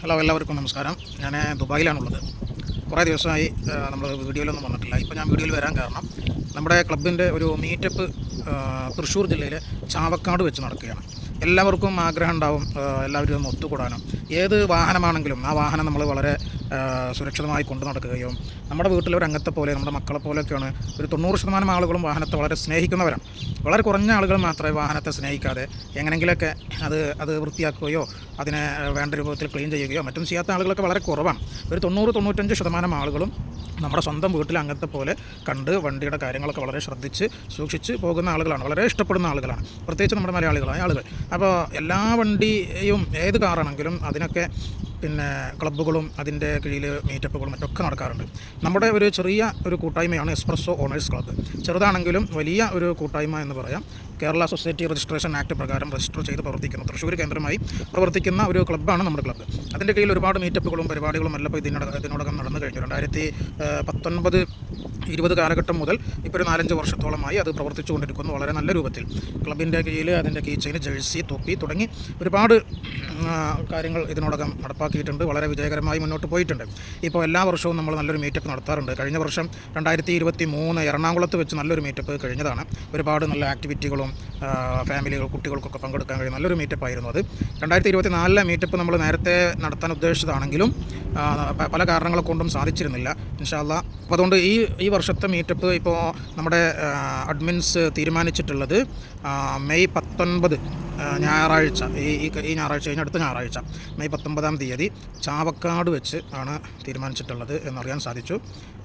Hello, എല്ലാവർക്കും നമസ്കാരം. ഞാൻ ദുബായിലാണുള്ളത്. കുറേ ദിവസമായി നമ്മൾ വീഡിയോയിലൊന്നും വന്നിട്ടില്ല. ഇപ്പോൾ ഞാൻ വീഡിയോയിൽ വരാൻ കാരണം നമ്മുടെ ക്ലബിൻ്റെ ഒരു മീറ്റപ്പ് തൃശ്ശൂർ ജില്ലയിലെ ചാവക്കാട് വെച്ച് നടക്കുകയാണ്. എല്ലാവർക്കും ആഗ്രഹം ഉണ്ടാവും എല്ലാവരും ഒന്ന് ഒത്തുകൂടാനും. ഏത് വാഹനമാണെങ്കിലും ആ വാഹനം നമ്മൾ വളരെ സുരക്ഷിതമായി കൊണ്ടു നടക്കുകയും നമ്മുടെ വീട്ടിലൊരു അംഗത്തെ പോലെ നമ്മുടെ മക്കളെ പോലെയൊക്കെയാണ്. ഒരു 90% ആളുകളും വാഹനത്തെ വളരെ സ്നേഹിക്കുന്നവരാണ്. വളരെ കുറഞ്ഞ ആളുകൾ മാത്രമേ വാഹനത്തെ സ്നേഹിക്കാതെ എങ്ങനെങ്കിലുമൊക്കെ അത് വൃത്തിയാക്കുകയോ അതിനെ വേണ്ട രൂപത്തിൽ ക്ലീൻ ചെയ്യുകയോ മറ്റും ചെയ്യാത്ത ആളുകളൊക്കെ വളരെ കുറവാണ്. ഒരു 90-95% ആളുകളും നമ്മുടെ സ്വന്തം വീട്ടിൽ അംഗത്തെ പോലെ കണ്ട് വണ്ടിയുടെ കാര്യങ്ങളൊക്കെ വളരെ ശ്രദ്ധിച്ച് സൂക്ഷിച്ച് പോകുന്ന ആളുകളാണ്, വളരെ ഇഷ്ടപ്പെടുന്ന ആളുകളാണ്, പ്രത്യേകിച്ച് നമ്മുടെ മലയാളികളായ ആളുകൾ. അപ്പോൾ എല്ലാ വണ്ടിയും ഏത് കാറാണെങ്കിലും അതിനൊക്കെ ക്ലബ്ബുകളും അതിൻ്റെ കീഴിൽ മീറ്റപ്പുകളും മറ്റൊക്കെ നടക്കാറുണ്ട്. നമ്മുടെ ഒരു ചെറിയ ഒരു കൂട്ടായ്മയാണ് എസ്പ്രസ്സോ ഓണേഴ്സ് ക്ലബ്ബ്. ചെറുതാണെങ്കിലും വലിയ ഒരു കൂട്ടായ്മ എന്ന് പറയാം. കേരള സൊസൈറ്റി രജിസ്ട്രേഷൻ ആക്ട് പ്രകാരം രജിസ്റ്റർ ചെയ്ത് പ്രവർത്തിക്കുന്ന തൃശ്ശൂർ കേന്ദ്രമായി പ്രവർത്തിക്കുന്ന ഒരു ക്ലബ്ബാണ് നമ്മുടെ ക്ലബ്ബ്. അതിൻ്റെ കീഴിൽ ഒരുപാട് മീറ്റപ്പുകളും പരിപാടികളും എല്ലാം ഇപ്പോൾ ഇതിനോടകം നടന്നു കഴിഞ്ഞു. 2019-20 കാലഘട്ടം മുതൽ ഇപ്പോൾ ഒരു 4-5 വർഷത്തോളമായി അത് പ്രവർത്തിച്ചു കൊണ്ടിരിക്കുന്നു. വളരെ നല്ല രൂപത്തിൽ ക്ലബിൻ്റെ കീഴിൽ അതിൻ്റെ കീ ചെയിൻ, ജേഴ്സി, തൊപ്പി തുടങ്ങി ഒരുപാട് കാര്യങ്ങൾ ഇതിനോടകം നടപ്പാക്കിയിട്ടുണ്ട്. വളരെ വിജയകരമായി മുന്നോട്ട് പോയിട്ടുണ്ട്. ഇപ്പോൾ എല്ലാ വർഷവും നമ്മൾ നല്ലൊരു മീറ്റപ്പ് നടത്താറുണ്ട്. കഴിഞ്ഞ വർഷം 2023 എറണാകുളത്ത് വെച്ച് നല്ലൊരു മീറ്റപ്പ് കഴിഞ്ഞതാണ്. ഒരുപാട് നല്ല ആക്ടിവിറ്റികളും ഫാമിലികൾ കുട്ടികൾക്കൊക്കെ പങ്കെടുക്കാൻ കഴിയും നല്ലൊരു മീറ്റപ്പായിരുന്നു അത്. 2024 മീറ്റപ്പ് നമ്മൾ നേരത്തെ നടത്താൻ ഉദ്ദേശിച്ചതാണെങ്കിലും പല കാരണങ്ങളെ കൊണ്ടും സാധിച്ചിരുന്നില്ല. ഇൻഷാ അല്ലാഹ്. അപ്പോൾ അതുകൊണ്ട് ഈ വർഷത്തെ മീറ്റപ്പ് ഇപ്പോൾ നമ്മുടെ അഡ്മിൻസ് തീരുമാനിച്ചിട്ടുള്ളത് മെയ് 19 ഞായറാഴ്ച, ഈ ഞായറാഴ്ച കഴിഞ്ഞ അടുത്ത ഞായറാഴ്ച മെയ് 19-ാം തീയതി ചാവക്കാട് വെച്ച് ആണ് തീരുമാനിച്ചിട്ടുള്ളത് എന്നറിയാൻ സാധിച്ചു.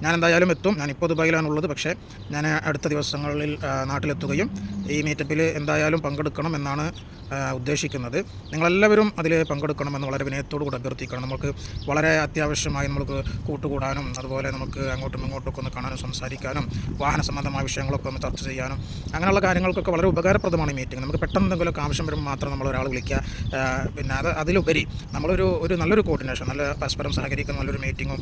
ഞാൻ എന്തായാലും എത്തും. ഞാനിപ്പോൾ ദുബായിലാണുള്ളത്. പക്ഷേ ഞാൻ അടുത്ത ദിവസങ്ങളിൽ നാട്ടിലെത്തുകയും ഈ മീറ്റപ്പിൽ എന്തായാലും പങ്കെടുക്കണം എന്നാണ് ഉദ്ദേശിക്കുന്നത്. നിങ്ങളെല്ലാവരും അതിൽ പങ്കെടുക്കണമെന്ന് വളരെ വിനയത്തോടു കൂടി അഭ്യർത്ഥിക്കണം. നമുക്ക് വളരെ അത്യാവശ്യമായി നമുക്ക് കൂട്ടുകൂടാനും അതുപോലെ നമുക്ക് അങ്ങോട്ടും ഇങ്ങോട്ടൊക്കെ ഒന്ന് കാണാനും സംസാരിക്കാനും വാഹന സംബന്ധമായ വിഷയങ്ങളൊക്കെ ഒന്ന് ചർച്ച ചെയ്യാനും അങ്ങനെയുള്ള കാര്യങ്ങൾക്കൊക്കെ വളരെ ഉപകാരപ്രദമാണ് ഈ മീറ്റിംഗ്. നമുക്ക് പെട്ടെന്ന് എന്തെങ്കിലുമൊക്കെ ആവശ്യം വരുമ്പോൾ മാത്രം നമ്മളൊരാൾ വിളിക്കുക. അതിലുപരി നമ്മളൊരു നല്ലൊരു കോർഡിനേഷൻ, നല്ല പരസ്പരം സഹകരിക്കുന്ന നല്ലൊരു മീറ്റിങ്ങും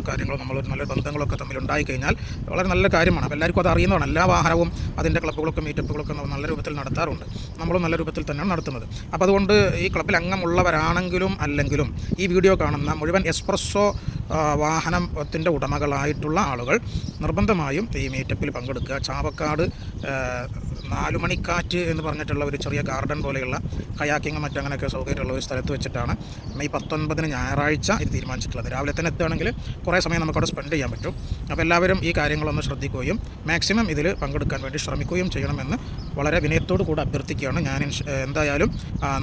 കാര്യങ്ങളും നമ്മളൊരു നല്ല ബന്ധങ്ങളൊക്കെ തമ്മിൽ ഉണ്ടായിക്കഴിഞ്ഞാൽ വളരെ നല്ല കാര്യമാണ്. അപ്പോൾ എല്ലാവർക്കും അത് അറിയുന്നതാണ്. എല്ലാ വാഹനവും അതിൻ്റെ ക്ലബ്ബുകളൊക്കെ മീറ്റപ്പുകളൊക്കെ നല്ല രൂപത്തിൽ നടത്താറുണ്ട്. നമ്മളും നല്ല രൂപത്തിൽ തന്നെയാണ് നടത്തുന്നത്. അപ്പോൾ അതുകൊണ്ട് ഈ ക്ലബ്ബിൽ അംഗമുള്ളവരാണെങ്കിലും അല്ലെങ്കിലും ഈ വീഡിയോ കാണുന്ന മുഴുവൻ എസ്പ്രസ്സോ വാഹനത്തിൻ്റെ ഉടമകളായിട്ടുള്ള ആളുകൾ നിർബന്ധമായും ഈ മീറ്റപ്പിൽ പങ്കെടുക്കുക. ചാവക്കാട് 4 മണിക്കാറ്റ് എന്ന് പറഞ്ഞിട്ടുള്ള ഒരു ചെറിയ ഗാർഡൻ പോലെയുള്ള കയാക്കിങ്ങും മറ്റങ്ങനെയൊക്കെ സൗകര്യമുള്ള ഒരു സ്ഥലത്ത് വെച്ചിട്ടാണ് മെയ് 19 ഞായറാഴ്ച ഇത് തീരുമാനിച്ചിട്ടുള്ളത്. രാവിലെ തന്നെ എത്തുകയാണെങ്കിൽ കുറേ സമയം നമുക്കവിടെ സ്പെൻഡ് ചെയ്യാൻ പറ്റും. അപ്പോൾ എല്ലാവരും ഈ കാര്യങ്ങളൊന്ന് ശ്രദ്ധിക്കുകയും മാക്സിമം ഇതിൽ പങ്കെടുക്കാൻ വേണ്ടി ശ്രമിക്കുകയും ചെയ്യണമെന്ന് വളരെ വിനയത്തോടു കൂടി അഭ്യർത്ഥിക്കുകയാണ്. ഞാൻ എന്തായാലും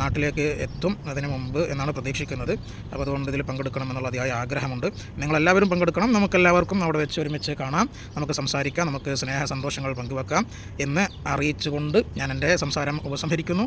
നാട്ടിലേക്ക് എത്തും അതിന് മുമ്പ് എന്നാണ് പ്രതീക്ഷിക്കുന്നത്. അപ്പോൾ അതുകൊണ്ട് ഇതിൽ പങ്കെടുക്കണമെന്നുള്ള അതിയായ ആഗ്രഹമുണ്ട്. നിങ്ങളെല്ലാവരും പങ്കെടുക്കണം. നമുക്കെല്ലാവർക്കും അവിടെ വെച്ച് ഒരുമിച്ച് കാണാം, നമുക്ക് സംസാരിക്കാം, നമുക്ക് സ്നേഹ സന്തോഷങ്ങൾ പങ്കുവെക്കാം എന്ന് അറിയിച്ചുകൊണ്ട് ഞാൻ എൻ്റെ സംസാരം ഉപസംഹരിക്കുന്നു.